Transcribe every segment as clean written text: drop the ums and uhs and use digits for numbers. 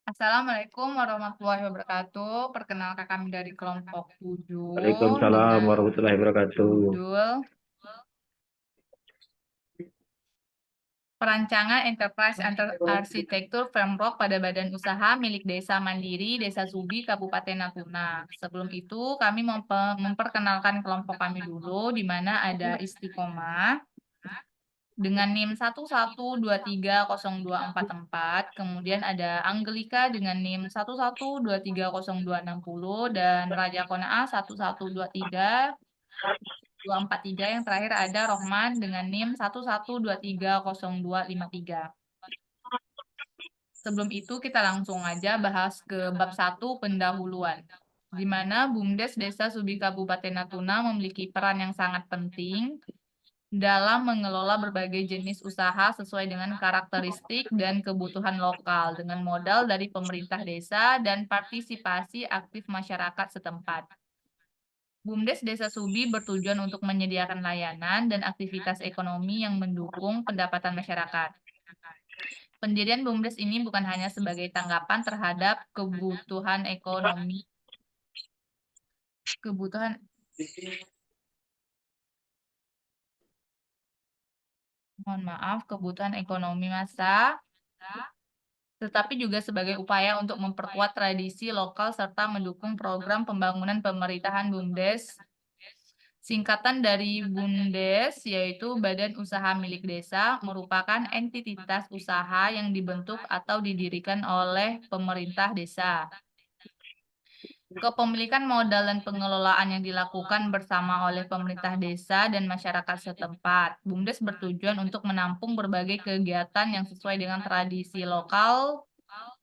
Assalamualaikum warahmatullahi wabarakatuh. Perkenalkan kami dari kelompok 7 Waalaikumsalam dengan warahmatullahi wabarakatuh. judul Perancangan Enterprise Arsitektur Framework pada Badan Usaha milik Desa Mandiri, Desa Subi, Kabupaten Natuna. Sebelum itu, kami memperkenalkan kelompok kami dulu, di mana ada Istiqomah dengan NIM 112302444, kemudian ada Anggelika dengan NIM 1123060 dan Raja Kona'a 1123243. Yang terakhir ada Rohman dengan NIM 1123023. Sebelum itu kita langsung aja bahas ke bab 1 pendahuluan, di mana BUMDes Desa Subi Kabupaten Natuna memiliki peran yang sangat penting dalam mengelola berbagai jenis usaha sesuai dengan karakteristik dan kebutuhan lokal dengan modal dari pemerintah desa dan partisipasi aktif masyarakat setempat. BUMDes Desa Subi bertujuan untuk menyediakan layanan dan aktivitas ekonomi yang mendukung pendapatan masyarakat. Pendirian BUMDes ini bukan hanya sebagai tanggapan terhadap kebutuhan ekonomi masa, tetapi juga sebagai upaya untuk memperkuat tradisi lokal serta mendukung program pembangunan pemerintahan BUMDes. Singkatan dari BUMDes, yaitu Badan Usaha Milik Desa, merupakan entitas usaha yang dibentuk atau didirikan oleh pemerintah desa. Kepemilikan modal dan pengelolaan yang dilakukan bersama oleh pemerintah desa dan masyarakat setempat. BUMDes bertujuan untuk menampung berbagai kegiatan yang sesuai dengan tradisi lokal,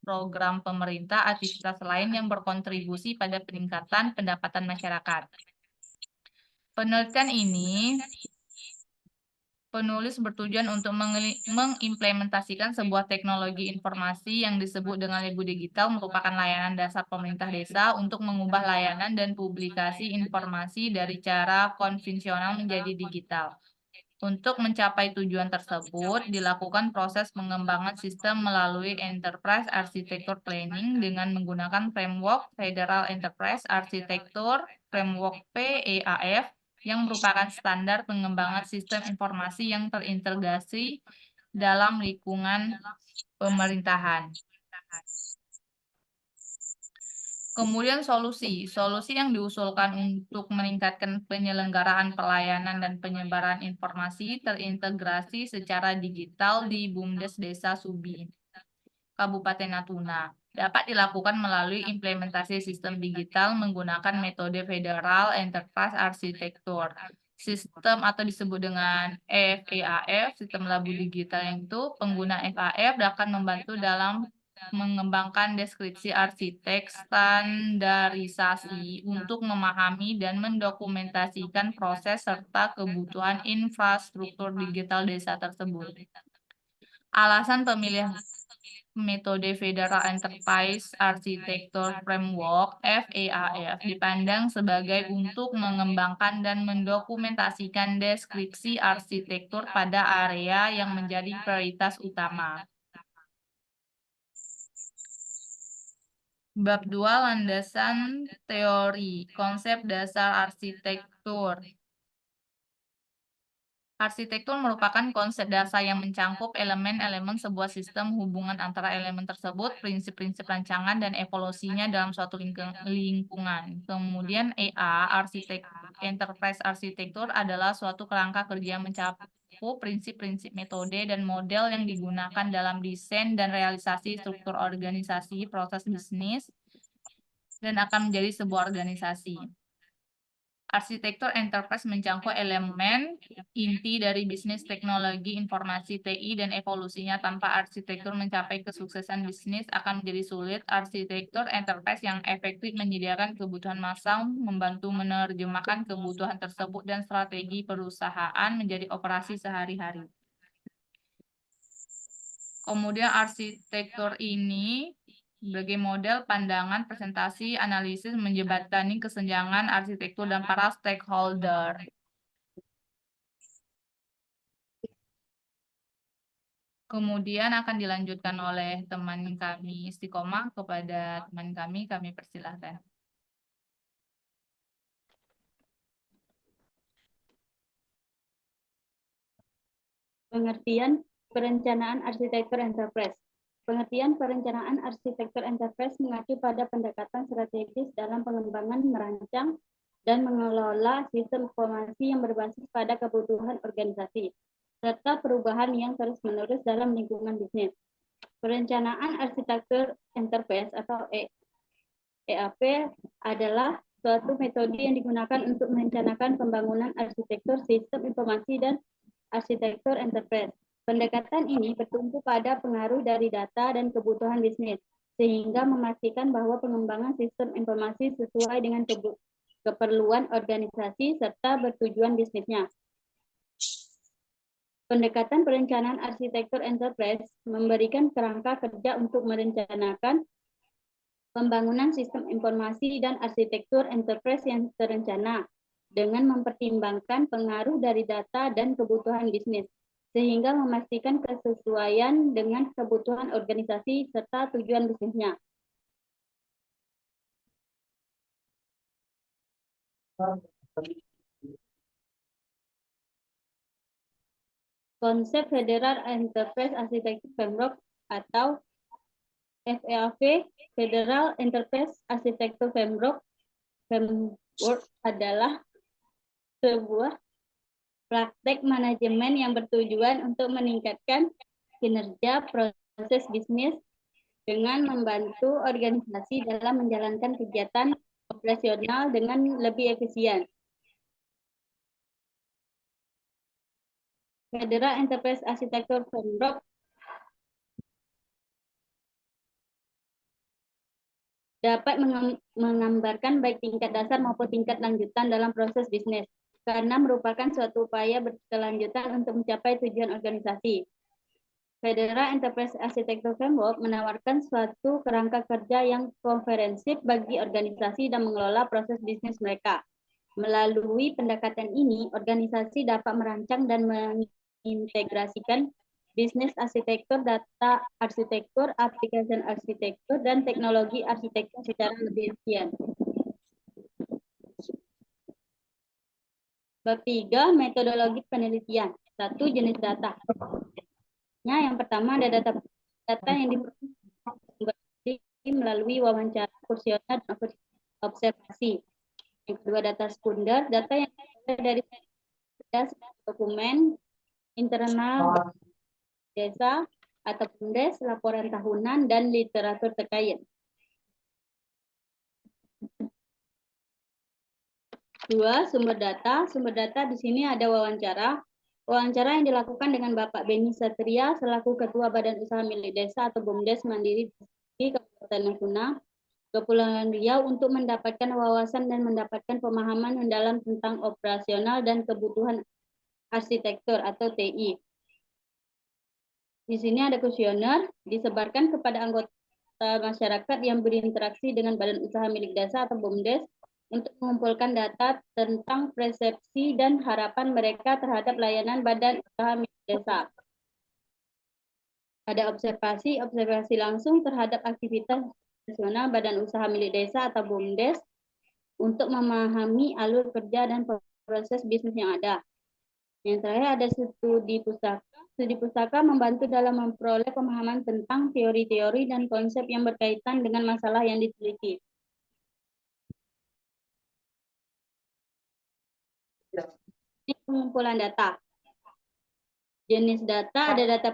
program pemerintah, aktivitas lain yang berkontribusi pada peningkatan pendapatan masyarakat. Penelitian ini, penulis bertujuan untuk mengimplementasikan sebuah teknologi informasi yang disebut dengan Lebu Digital, merupakan layanan dasar pemerintah desa untuk mengubah layanan dan publikasi informasi dari cara konvensional menjadi digital. Untuk mencapai tujuan tersebut, dilakukan proses pengembangan sistem melalui Enterprise Architecture Planning dengan menggunakan framework Federal Enterprise Architecture Framework (PEAF) yang merupakan standar pengembangan sistem informasi yang terintegrasi dalam lingkungan pemerintahan. Kemudian solusi yang diusulkan untuk meningkatkan penyelenggaraan pelayanan dan penyebaran informasi terintegrasi secara digital di BUMDes Desa Subi, Kabupaten Natuna, dapat dilakukan melalui implementasi sistem digital menggunakan metode Federal Enterprise Architecture. Sistem atau disebut dengan FEAF, sistem labu digital, yang itu pengguna FAF akan membantu dalam mengembangkan deskripsi arsitek standarisasi untuk memahami dan mendokumentasikan proses serta kebutuhan infrastruktur digital desa tersebut. Alasan pemilihan metode Federal Enterprise Architecture Framework (FEAF) dipandang sebagai untuk mengembangkan dan mendokumentasikan deskripsi arsitektur pada area yang menjadi prioritas utama. Bab 2, landasan teori, konsep dasar arsitektur. Arsitektur merupakan konsep dasar yang mencangkup elemen-elemen sebuah sistem, hubungan antara elemen tersebut, prinsip-prinsip rancangan, dan evolusinya dalam suatu lingkungan. Kemudian Enterprise Arsitektur adalah suatu kerangka kerja yang mencakup prinsip-prinsip metode dan model yang digunakan dalam desain dan realisasi struktur organisasi, proses bisnis, dan akan menjadi sebuah organisasi. Arsitektur enterprise mencangkup elemen inti dari bisnis teknologi informasi TI dan evolusinya. Tanpa arsitektur mencapai kesuksesan bisnis akan menjadi sulit. Arsitektur enterprise yang efektif menyediakan kebutuhan massal, membantu menerjemahkan kebutuhan tersebut dan strategi perusahaan menjadi operasi sehari-hari. Kemudian arsitektur ini sebagai model pandangan presentasi analisis menjembatani kesenjangan arsitektur dan para stakeholder. Kemudian akan dilanjutkan oleh teman kami Istiqomah kepada teman kami persilahkan. Pengertian perencanaan arsitektur enterprise. Pengertian perencanaan arsitektur enterprise mengacu pada pendekatan strategis dalam pengembangan, merancang, dan mengelola sistem informasi yang berbasis pada kebutuhan organisasi, serta perubahan yang terus-menerus dalam lingkungan bisnis. Perencanaan arsitektur enterprise atau EAP adalah suatu metode yang digunakan untuk merencanakan pembangunan arsitektur sistem informasi dan arsitektur enterprise. Pendekatan ini bertumpu pada pengaruh dari data dan kebutuhan bisnis, sehingga memastikan bahwa pengembangan sistem informasi sesuai dengan keperluan organisasi serta bertujuan bisnisnya. Pendekatan perencanaan arsitektur enterprise memberikan kerangka kerja untuk merencanakan pembangunan sistem informasi dan arsitektur enterprise yang terencana dengan mempertimbangkan pengaruh dari data dan kebutuhan bisnis, sehingga memastikan kesesuaian dengan kebutuhan organisasi serta tujuan bisnisnya. Konsep Federal Enterprise Architecture Framework atau FEAF, Federal Enterprise Architecture Framework adalah sebuah praktek manajemen yang bertujuan untuk meningkatkan kinerja proses bisnis dengan membantu organisasi dalam menjalankan kegiatan operasional dengan lebih efisien. Federal Enterprise Architecture Framework dapat menggambarkan baik tingkat dasar maupun tingkat lanjutan dalam proses bisnis, karena merupakan suatu upaya berkelanjutan untuk mencapai tujuan organisasi. Federal Enterprise Architecture Framework menawarkan suatu kerangka kerja yang komprehensif bagi organisasi dan mengelola proses bisnis mereka. Melalui pendekatan ini, organisasi dapat merancang dan mengintegrasikan bisnis arsitektur, data arsitektur, aplikasi arsitektur, dan teknologi arsitektur secara lebih efisien. Bab 3, metodologi penelitian. 1. Jenis data. Yang pertama ada data yang diperoleh melalui wawancara, kuesioner, dan observasi. Yang kedua data sekunder, data yang dari dokumen internal desa atau BUMDes, laporan tahunan, dan literatur terkait. 2. Sumber data. Sumber data di sini ada wawancara. Wawancara yang dilakukan dengan Bapak Beni Satria selaku Ketua Badan Usaha Milik Desa atau BUMDes Mandiri di Kabupaten Natuna, Kepulauan Riau untuk mendapatkan wawasan dan mendapatkan pemahaman mendalam tentang operasional dan kebutuhan arsitektur atau TI. Di sini ada kuesioner disebarkan kepada anggota masyarakat yang berinteraksi dengan Badan Usaha Milik Desa atau BUMDes untuk mengumpulkan data tentang persepsi dan harapan mereka terhadap layanan Badan Usaha Milik Desa. Ada observasi langsung terhadap aktivitas operasional Badan Usaha Milik Desa atau BUMDes untuk memahami alur kerja dan proses bisnis yang ada. Yang terakhir ada studi pustaka. Studi pustaka membantu dalam memperoleh pemahaman tentang teori-teori dan konsep yang berkaitan dengan masalah yang diteliti. Ini pengumpulan data. Jenis data ada data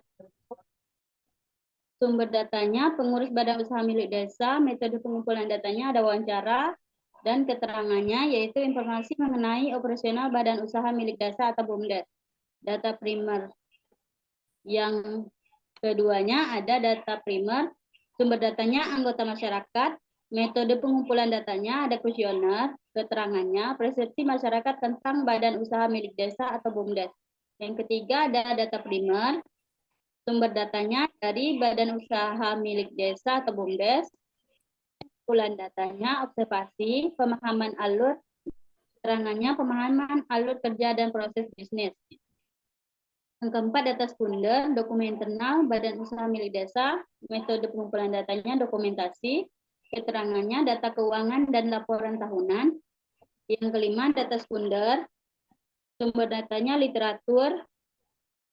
sumber datanya, pengurus Badan Usaha Milik Desa, metode pengumpulan datanya ada wawancara, dan keterangannya yaitu informasi mengenai operasional Badan Usaha Milik Desa atau BUMDes. Data primer. Yang keduanya ada data primer, sumber datanya anggota masyarakat, metode pengumpulan datanya ada kuesioner, keterangannya, persepsi masyarakat tentang Badan Usaha Milik Desa atau BUMDes. Yang ketiga ada data primer, Sumber datanya dari Badan Usaha Milik Desa atau BUMDes. Kumpulan datanya observasi, pemahaman alur, keterangannya pemahaman alur kerja dan proses bisnis. Yang keempat, data sekunder, dokumen internal Badan Usaha Milik Desa, metode pengumpulan datanya dokumentasi, keterangannya data keuangan dan laporan tahunan. Yang kelima, data sekunder, sumber datanya literatur,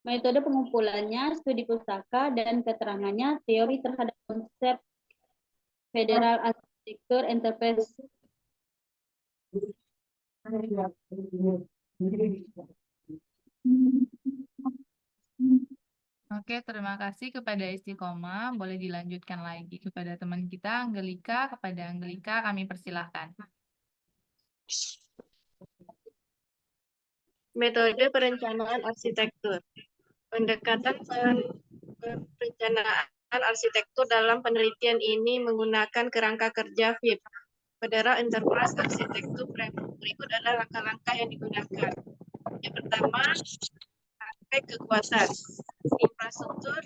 metode pengumpulannya studi pustaka, dan keterangannya teori terhadap konsep Federal Architecture Enterprise. Oke, terima kasih kepada Istiqomah. Boleh dilanjutkan lagi kepada teman kita, Angelika. Kepada Angelika, kami persilahkan. Metode perencanaan arsitektur. Pendekatan perencanaan arsitektur dalam penelitian ini menggunakan kerangka kerja FIP, Federal Enterprise Architecture Framework. Berikut adalah langkah-langkah yang digunakan. Yang pertama, aspek kekuatan, infrastruktur,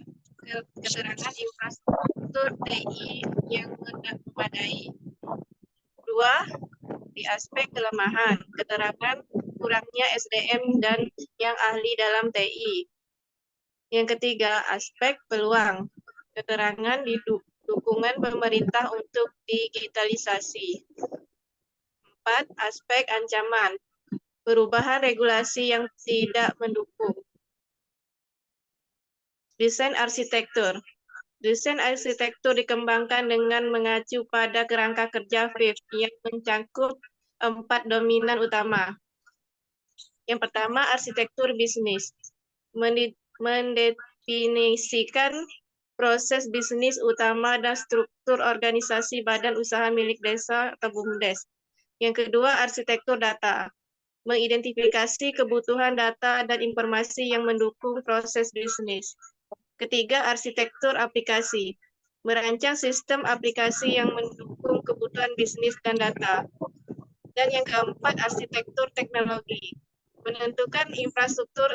keterangan infrastruktur TI yang memadai. Dua, di aspek kelemahan, keterangan kurangnya SDM dan yang ahli dalam TI. Yang ketiga, aspek peluang, keterangan di dukungan pemerintah untuk digitalisasi. 4, aspek ancaman, perubahan regulasi yang tidak mendukung. Desain arsitektur. Desain arsitektur dikembangkan dengan mengacu pada kerangka kerja FIP yang mencakup 4 dominan utama. Yang pertama, arsitektur bisnis. Mendefinisikan proses bisnis utama dan struktur organisasi Badan Usaha Milik Desa atau BUMDes. Yang kedua, arsitektur data. Mengidentifikasi kebutuhan data dan informasi yang mendukung proses bisnis. Ketiga, arsitektur aplikasi. Merancang sistem aplikasi yang mendukung kebutuhan bisnis dan data. Dan yang keempat, arsitektur teknologi. Menentukan infrastruktur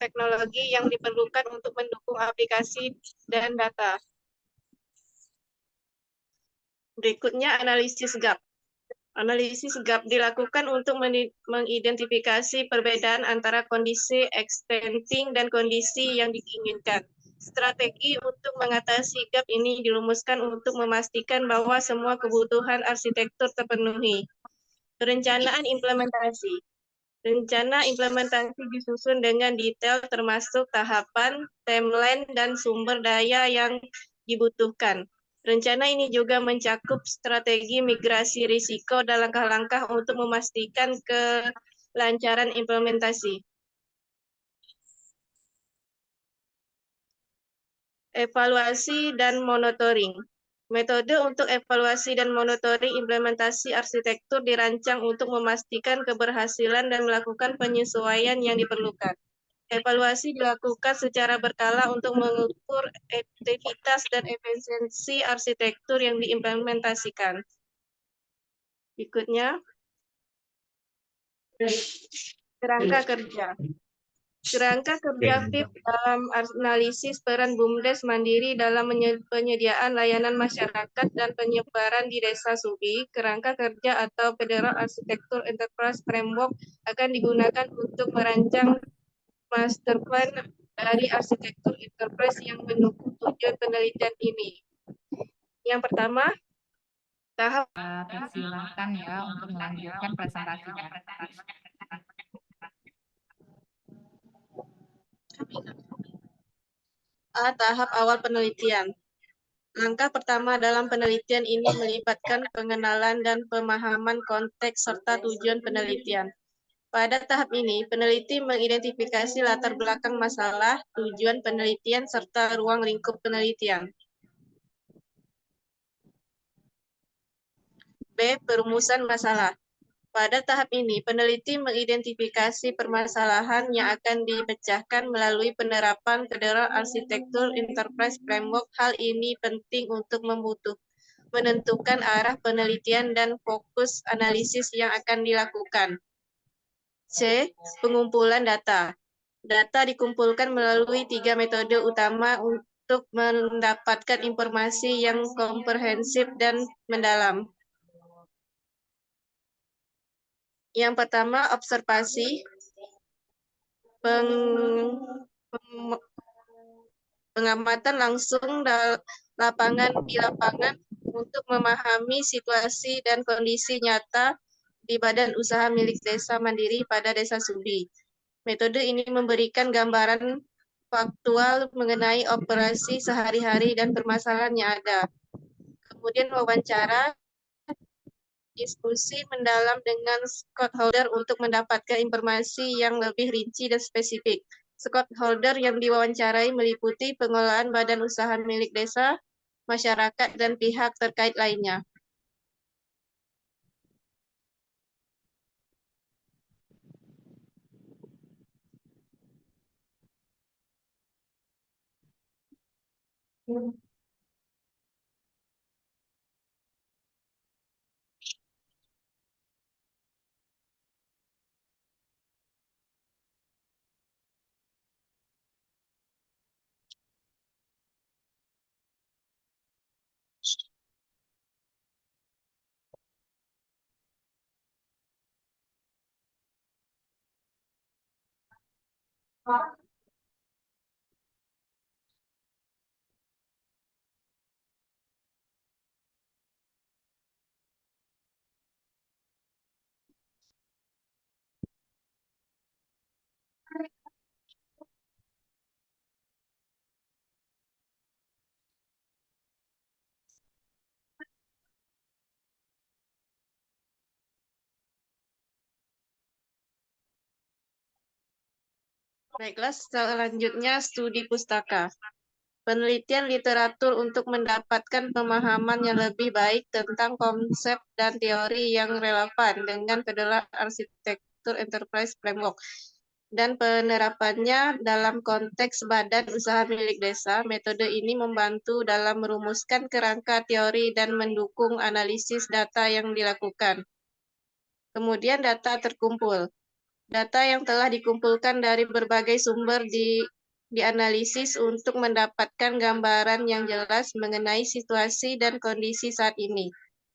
teknologi yang diperlukan untuk mendukung aplikasi dan data. Berikutnya, analisis gap. Analisis gap dilakukan untuk mengidentifikasi perbedaan antara kondisi existing dan kondisi yang diinginkan. Strategi untuk mengatasi gap ini dirumuskan untuk memastikan bahwa semua kebutuhan arsitektur terpenuhi. Perencanaan implementasi. Rencana implementasi disusun dengan detail termasuk tahapan, timeline, dan sumber daya yang dibutuhkan. Rencana ini juga mencakup strategi migrasi risiko dan langkah-langkah untuk memastikan kelancaran implementasi. Evaluasi dan monitoring. Metode untuk evaluasi dan monitoring implementasi arsitektur dirancang untuk memastikan keberhasilan dan melakukan penyesuaian yang diperlukan. Evaluasi dilakukan secara berkala untuk mengukur efektivitas dan efisiensi arsitektur yang diimplementasikan. Berikutnya, kerangka kerja. Kerangka kerja FIP dalam analisis peran BUMDes mandiri dalam penyediaan layanan masyarakat dan penyebaran di desa Subi. Kerangka kerja atau Federal Architecture Enterprise Framework akan digunakan untuk merancang master plan dari arsitektur enterprise yang mendukung tujuan penelitian ini. Yang pertama, tahap Persilahkan ya untuk melanjutkan presentasinya. tahap awal penelitian. Langkah pertama dalam penelitian ini melibatkan pengenalan dan pemahaman konteks serta tujuan penelitian. Pada tahap ini, peneliti mengidentifikasi latar belakang masalah, tujuan penelitian, serta ruang lingkup penelitian. B. Perumusan masalah. Pada tahap ini, peneliti mengidentifikasi permasalahan yang akan dipecahkan melalui penerapan Federal Architecture Enterprise Framework. Hal ini penting untuk menentukan arah penelitian dan fokus analisis yang akan dilakukan. C. Pengumpulan data. Data dikumpulkan melalui 3 metode utama untuk mendapatkan informasi yang komprehensif dan mendalam. Yang pertama, observasi. Pengamatan langsung di lapangan untuk memahami situasi dan kondisi nyata di badan usaha milik desa mandiri pada desa Subi. Metode ini memberikan gambaran faktual mengenai operasi sehari-hari dan permasalahan yang ada. Kemudian wawancara, diskusi mendalam dengan stakeholder untuk mendapatkan informasi yang lebih rinci dan spesifik. Stakeholder yang diwawancarai meliputi pengelolaan badan usaha milik desa, masyarakat, dan pihak terkait lainnya. Baiklah, selanjutnya studi pustaka. Penelitian literatur untuk mendapatkan pemahaman yang lebih baik tentang konsep dan teori yang relevan dengan Federal Architecture Enterprise Framework dan penerapannya dalam konteks badan usaha milik desa. Metode ini membantu dalam merumuskan kerangka teori dan mendukung analisis data yang dilakukan. Kemudian data terkumpul. Data yang telah dikumpulkan dari berbagai sumber dianalisis untuk mendapatkan gambaran yang jelas mengenai situasi dan kondisi saat ini.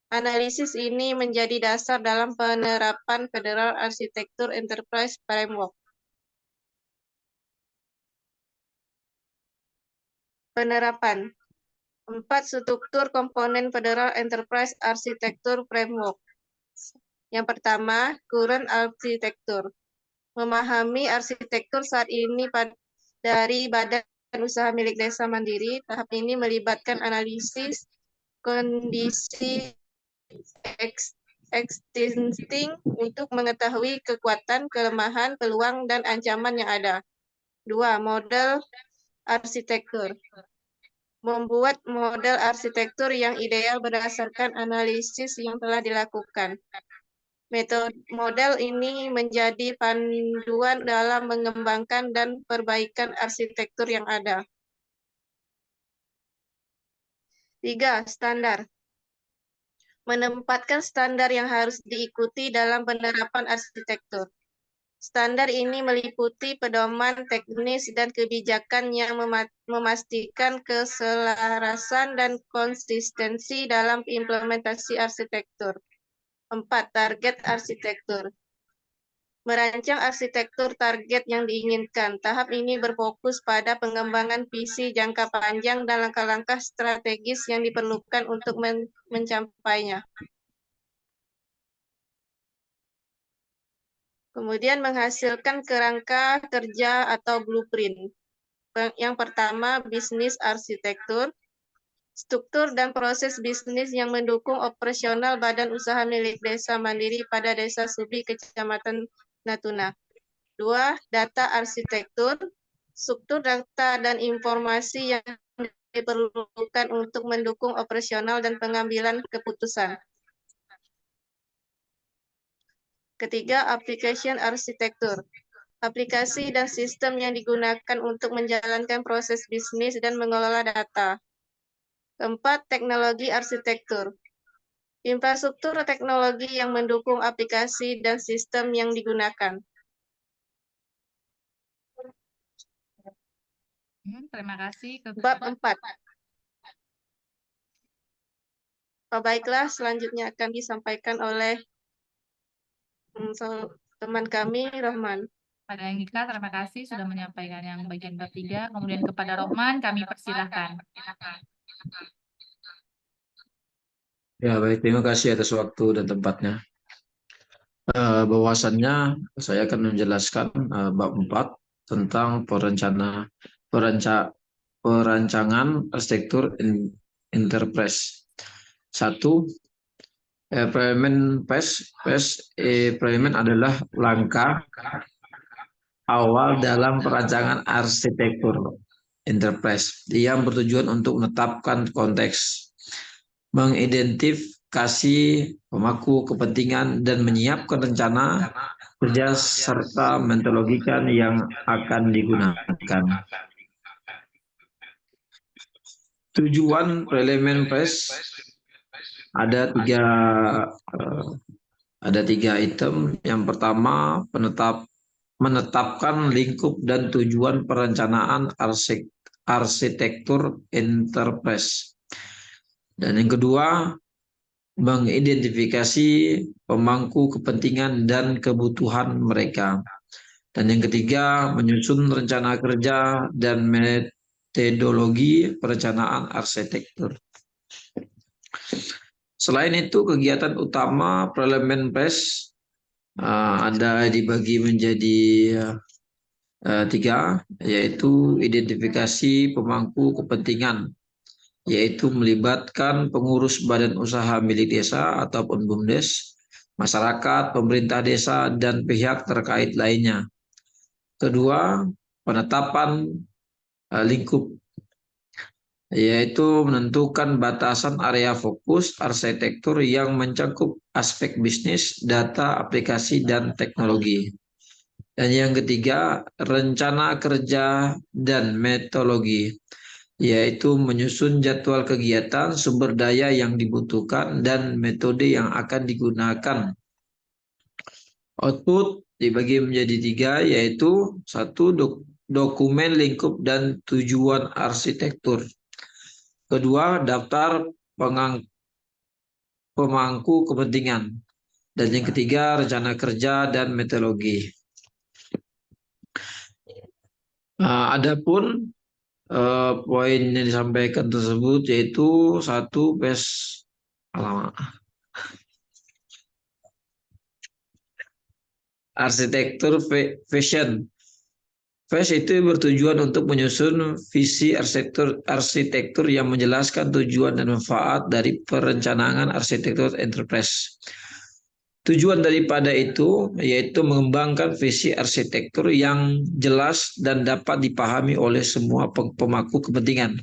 Analisis ini menjadi dasar dalam penerapan Federal Architecture Enterprise Framework. Penerapan 4 struktur komponen Federal Enterprise Architecture Framework. Yang pertama, current architecture. Memahami arsitektur saat ini dari badan usaha milik desa mandiri. Tahap ini melibatkan analisis kondisi existing untuk mengetahui kekuatan, kelemahan, peluang, dan ancaman yang ada. 2. Model arsitektur. Membuat model arsitektur yang ideal berdasarkan analisis yang telah dilakukan. Model ini menjadi panduan dalam mengembangkan dan perbaikan arsitektur yang ada. 3. Standar. Menempatkan standar yang harus diikuti dalam penerapan arsitektur. Standar ini meliputi pedoman teknis dan kebijakan yang memastikan keselarasan dan konsistensi dalam implementasi arsitektur. 4. Target arsitektur. Merancang arsitektur target yang diinginkan. Tahap ini berfokus pada pengembangan visi jangka panjang dan langkah-langkah strategis yang diperlukan untuk mencapainya. Kemudian menghasilkan kerangka kerja atau blueprint. Yang pertama, bisnis arsitektur. Struktur dan proses bisnis yang mendukung operasional badan usaha milik desa mandiri pada desa Subi, Kecamatan Natuna. 2. Data arsitektur. Struktur data dan informasi yang diperlukan untuk mendukung operasional dan pengambilan keputusan. Ketiga, application arsitektur. Aplikasi dan sistem yang digunakan untuk menjalankan proses bisnis dan mengelola data. Keempat, teknologi arsitektur. Infrastruktur teknologi yang mendukung aplikasi dan sistem yang digunakan. Terima kasih. Bab 4. Baiklah, selanjutnya akan disampaikan oleh teman kami, Rahman. Pada Angika, terima kasih sudah menyampaikan yang bagian bab 3. Kemudian kepada Rohman, kami persilahkan. Ya, baik. Terima kasih atas waktu dan tempatnya. Bahwasannya saya akan menjelaskan bab 4 tentang perancangan arsitektur enterprise. 1. Implement PES. Implement adalah langkah awal dalam perancangan arsitektur enterprise yang bertujuan untuk menetapkan konteks, mengidentifikasi pemangku kepentingan, dan menyiapkan rencana kerja serta metodologikan yang akan digunakan. Tujuan elemen PES ada tiga item. Yang pertama, menetapkan lingkup dan tujuan perencanaan arsitektur enterprise. Dan yang kedua, mengidentifikasi pemangku kepentingan dan kebutuhan mereka. Dan yang ketiga, menyusun rencana kerja dan metodologi perencanaan arsitektur. Selain itu, kegiatan utama parlemen PES ada dibagi menjadi 3, yaitu identifikasi pemangku kepentingan, yaitu melibatkan pengurus badan usaha milik desa ataupun BUMDes, masyarakat, pemerintah desa, dan pihak terkait lainnya. Kedua, penetapan lingkup, yaitu menentukan batasan area fokus arsitektur yang mencakup aspek bisnis, data, aplikasi, dan teknologi. Dan yang ketiga, rencana kerja dan metodologi, yaitu menyusun jadwal kegiatan, sumber daya yang dibutuhkan, dan metode yang akan digunakan. Output dibagi menjadi 3, yaitu 1. Dokumen lingkup dan tujuan arsitektur. Kedua, daftar pemangku kepentingan. Dan yang ketiga, rencana kerja dan metodologi. Adapun poin yang disampaikan tersebut yaitu 1. PES arsitektur fashion. PES itu bertujuan untuk menyusun visi arsitektur yang menjelaskan tujuan dan manfaat dari perencanaan arsitektur enterprise. Tujuan daripada itu yaitu mengembangkan visi arsitektur yang jelas dan dapat dipahami oleh semua pemangku kepentingan,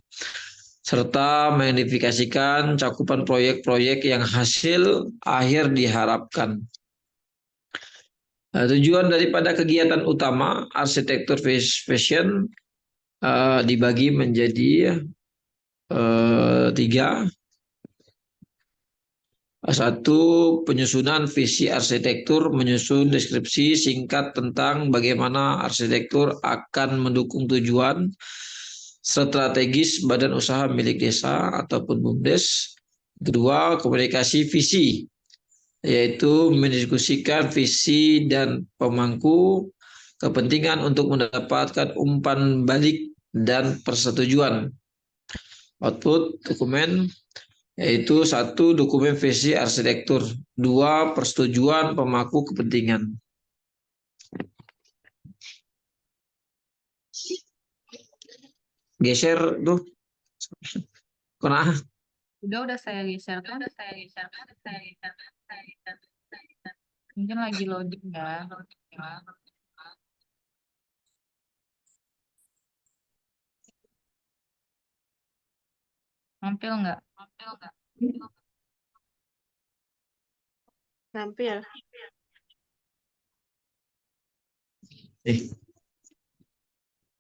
serta mengidentifikasikan cakupan proyek-proyek yang hasil akhir diharapkan. Tujuan daripada kegiatan utama arsitektur fashion dibagi menjadi 3. 1. Penyusunan visi arsitektur, menyusun deskripsi singkat tentang bagaimana arsitektur akan mendukung tujuan strategis badan usaha milik desa ataupun BUMDes. Kedua, komunikasi visi, yaitu mendiskusikan visi dan pemangku kepentingan untuk mendapatkan umpan balik dan persetujuan. Output dokumen, yaitu 1. Dokumen visi arsitektur, 2. Persetujuan pemangku kepentingan. Geser tuh. Kenapa? Udah saya geser kan? Mungkin lagi loading ya. Mampil nggak? Tampil.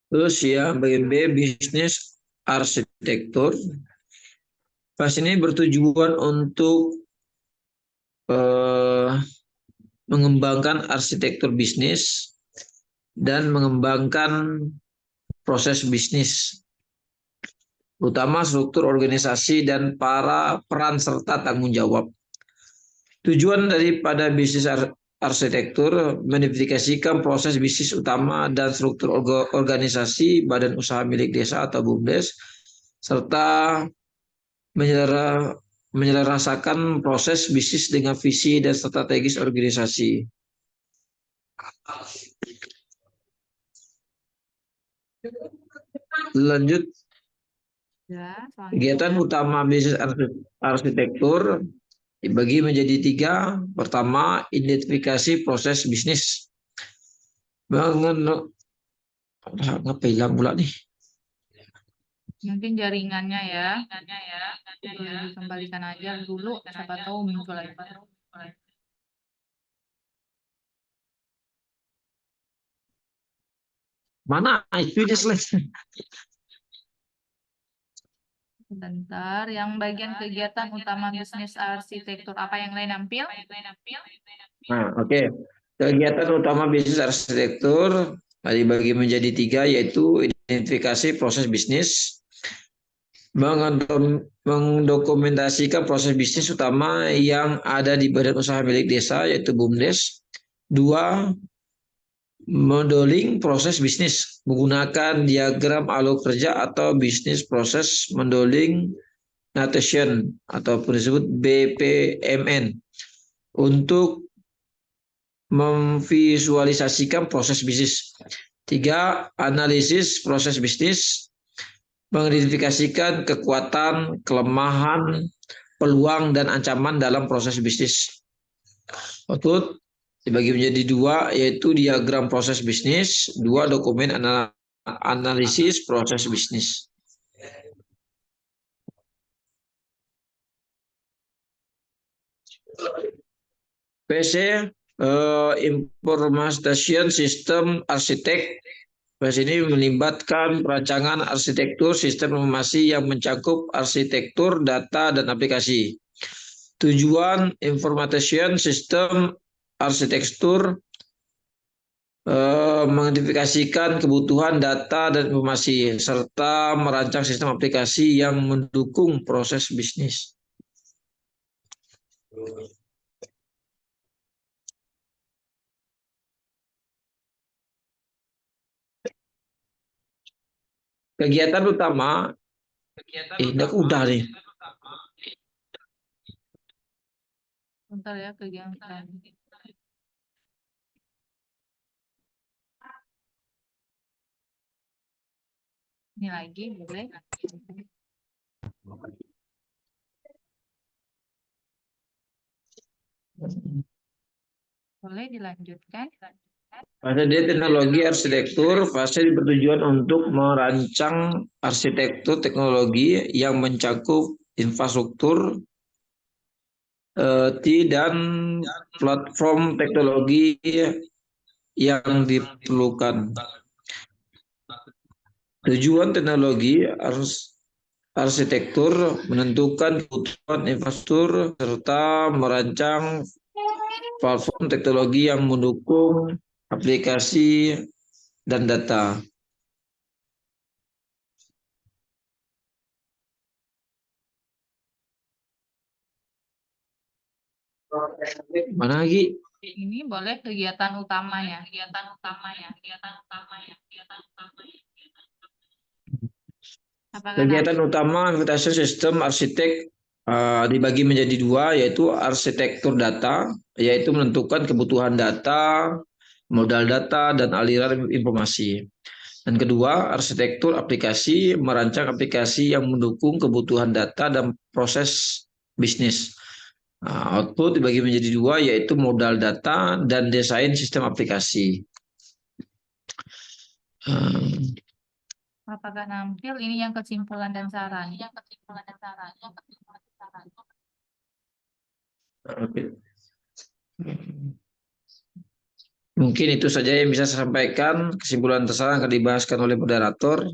Terus ya, bagian B, bisnis arsitektur. Pas ini bertujuan untuk mengembangkan arsitektur bisnis dan mengembangkan proses bisnis, utama struktur organisasi dan para peran serta tanggung jawab. Tujuan daripada bisnis arsitektur mengidentifikasikan proses bisnis utama dan struktur organisasi badan usaha milik desa atau BUMDes, serta menyelesaikan proses bisnis dengan visi dan strategis organisasi. Lanjut, Ya, kegiatan utama bisnis arsitektur dibagi menjadi 3. Pertama, identifikasi proses bisnis. Ngapa hilang pula nih? mungkin jaringannya ya. Boleh dikembalikan aja dulu, siapa tahu muncul lagi. Mana itu dia slide? Sebentar, yang bagian kegiatan utama bisnis arsitektur, apa yang lain nampil? Nah, oke. Kegiatan utama bisnis arsitektur dibagi menjadi 3, yaitu identifikasi proses bisnis, mendokumentasikan proses bisnis utama yang ada di badan usaha milik desa, yaitu BUMDes. 2, modeling proses bisnis menggunakan diagram alur kerja atau bisnis proses modeling notation ataupun disebut BPMN untuk memvisualisasikan proses bisnis. 3, analisis proses bisnis mengidentifikasikan kekuatan, kelemahan, peluang dan ancaman dalam proses bisnis. Output dibagi menjadi 2, yaitu diagram proses bisnis, 2 dokumen analisis proses bisnis. PC Information System Arsitek. PC ini melibatkan perancangan arsitektur sistem informasi yang mencakup arsitektur, data, dan aplikasi. Tujuan Information System Arsitektur mengidentifikasikan kebutuhan data dan informasi serta merancang sistem aplikasi yang mendukung proses bisnis. Kegiatan utama udah nih. Bentar ya, kegiatan. Ini lagi, boleh. Boleh dilanjutkan. Fase D teknologi arsitektur, fase bertujuan untuk merancang arsitektur teknologi yang mencakup infrastruktur dan platform teknologi yang diperlukan. Tujuan teknologi arsitektur menentukan kebutuhan infrastruktur serta merancang platform teknologi yang mendukung aplikasi dan data. Mana lagi? Ini boleh kegiatan utamanya. Kegiatan utama Information System Arsitek dibagi menjadi 2, yaitu arsitektur data, yaitu menentukan kebutuhan data, modal data, dan aliran informasi. Dan kedua, arsitektur aplikasi, merancang aplikasi yang mendukung kebutuhan data dan proses bisnis. Output dibagi menjadi 2, yaitu modal data dan desain sistem aplikasi. Apakah nampil ini yang kesimpulan dan saran? Mungkin itu saja yang bisa saya sampaikan. Kesimpulan tersaran akan dibahaskan oleh moderator.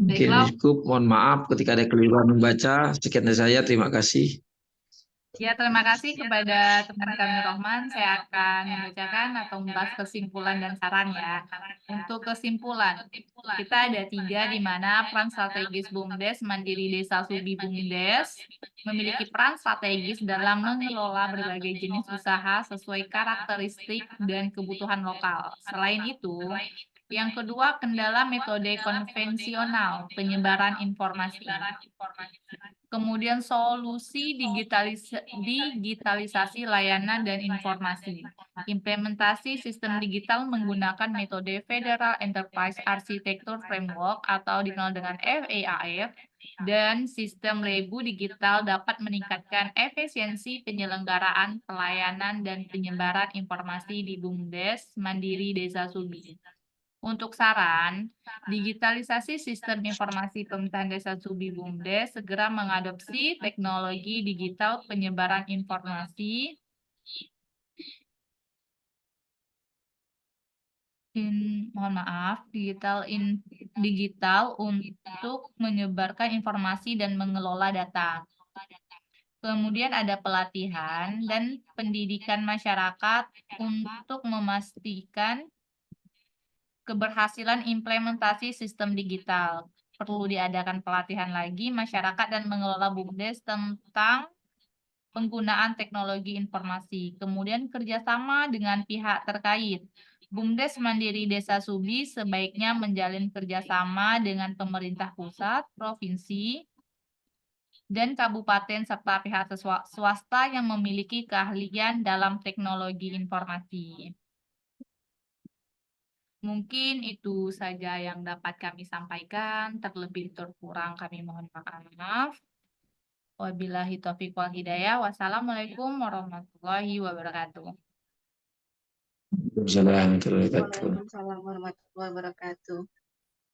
Mungkin cukup. Mohon maaf ketika ada keliruan membaca. Sekian dari saya. Terima kasih. Ya, terima kasih kepada teman kami Rohman. Saya akan membacakan atau membahas kesimpulan dan saran ya. Untuk kesimpulan, kita ada 3 di mana peran strategis BUMDes Mandiri Desa Subi BUMDes memiliki peran strategis dalam mengelola berbagai jenis usaha sesuai karakteristik dan kebutuhan lokal. Selain itu, yang kedua, kendala metode konvensional penyebaran informasi. Kemudian solusi digitalisasi layanan dan informasi. Implementasi sistem digital menggunakan metode Federal Enterprise Architecture Framework atau dikenal dengan FEAF dan sistem Lebu digital dapat meningkatkan efisiensi penyelenggaraan pelayanan dan penyebaran informasi di BUMDes Mandiri Desa Subi. Untuk saran, digitalisasi sistem informasi pemerintahan Desa Subi BUMDes segera mengadopsi teknologi digital penyebaran informasi digital untuk menyebarkan informasi dan mengelola data. Kemudian ada pelatihan dan pendidikan masyarakat untuk memastikan keberhasilan implementasi sistem digital. Perlu diadakan pelatihan lagi masyarakat dan mengelola BUMDes tentang penggunaan teknologi informasi. Kemudian kerjasama dengan pihak terkait. BUMDes Mandiri Desa Subi sebaiknya menjalin kerjasama dengan pemerintah pusat, provinsi, dan kabupaten serta pihak swasta yang memiliki keahlian dalam teknologi informasi. Mungkin itu saja yang dapat kami sampaikan. Terlebih terkurang kami mohon maaf. Wabillahi taufiq wal hidayah. Wassalamualaikum warahmatullahi wabarakatuh. Waalaikumsalam warahmatullahi wabarakatuh. Waalaikumsalam warahmatullahi wabarakatuh.